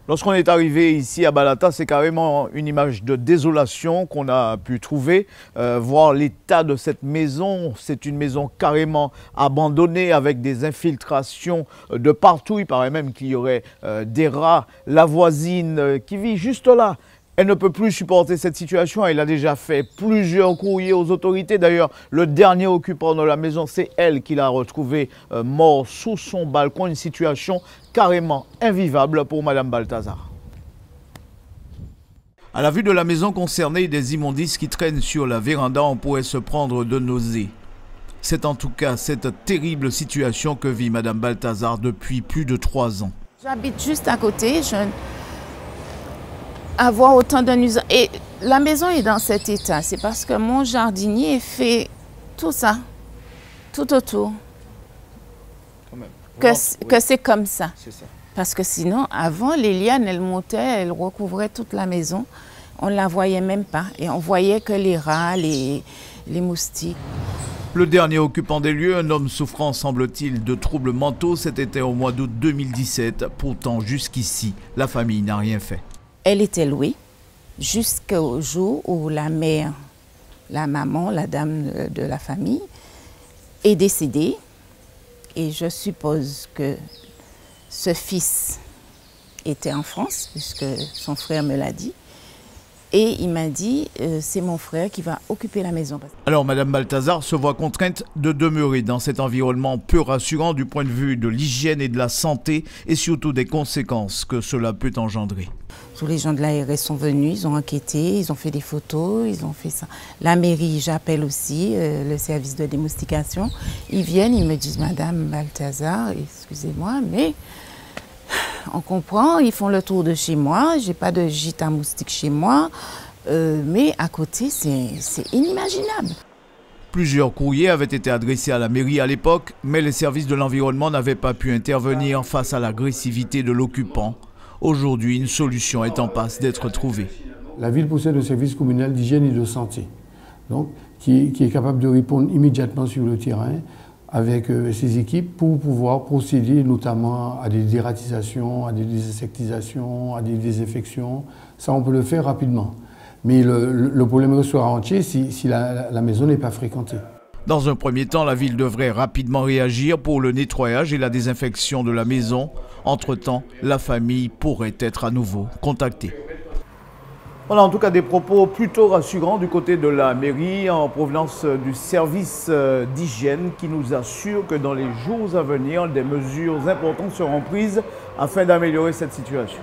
Lorsqu'on est arrivé ici à Balata, c'est carrément une image de désolation qu'on a pu trouver. Voir l'état de cette maison, c'est une maison carrément abandonnée avec des infiltrations de partout. Il paraît même qu'il y aurait des rats. La voisine qui vit juste là, elle ne peut plus supporter cette situation. Elle a déjà fait plusieurs courriers aux autorités. D'ailleurs, le dernier occupant de la maison, c'est elle qui l'a retrouvé mort sous son balcon. Une situation carrément invivable pour Madame Balthazar. À la vue de la maison concernée et des immondices qui traînent sur la véranda, on pourrait se prendre de nausées. C'est en tout cas cette terrible situation que vit Madame Balthazar depuis plus de 3 ans. J'habite juste à côté. Avoir autant de nuisances. Et la maison est dans cet état, c'est parce que mon jardinier fait tout ça, tout autour. Que c'est comme ça. Parce que sinon, avant, les lianes, elles montaient, elles recouvraient toute la maison. On ne la voyait même pas. Et on voyait que les rats, les moustiques. Le dernier occupant des lieux, un homme souffrant, semble-t-il, de troubles mentaux, c'était au mois d'août 2017. Pourtant, jusqu'ici, la famille n'a rien fait. Elle était louée jusqu'au jour où la mère, la maman, la dame de la famille, est décédée. Et je suppose que ce fils était en France, puisque son frère me l'a dit. Et il m'a dit, c'est mon frère qui va occuper la maison. Alors, Madame Balthazar se voit contrainte de demeurer dans cet environnement peu rassurant du point de vue de l'hygiène et de la santé, et surtout des conséquences que cela peut engendrer. Tous les gens de l'ARS sont venus, ils ont enquêté, ils ont fait des photos, ils ont fait ça. La mairie, j'appelle aussi le service de démoustication. Ils viennent, ils me disent, Madame Balthazar, excusez-moi, mais on comprend, ils font le tour de chez moi, j'ai pas de gîte à moustiques chez moi, mais à côté, c'est inimaginable. Plusieurs courriers avaient été adressés à la mairie à l'époque, mais les services de l'environnement n'avaient pas pu intervenir face à l'agressivité de l'occupant. Aujourd'hui, une solution est en passe d'être trouvée. La ville possède un service communal d'hygiène et de santé, donc, qui est capable de répondre immédiatement sur le terrain avec ses équipes pour pouvoir procéder notamment à des dératisations, à des désinsectisations, à des désinfections. Ça, on peut le faire rapidement. Mais le problème restera entier si la maison n'est pas fréquentée. Dans un premier temps, la ville devrait rapidement réagir pour le nettoyage et la désinfection de la maison. Entre-temps, la famille pourrait être à nouveau contactée. Voilà en tout cas des propos plutôt rassurants du côté de la mairie en provenance du service d'hygiène qui nous assure que dans les jours à venir, des mesures importantes seront prises afin d'améliorer cette situation.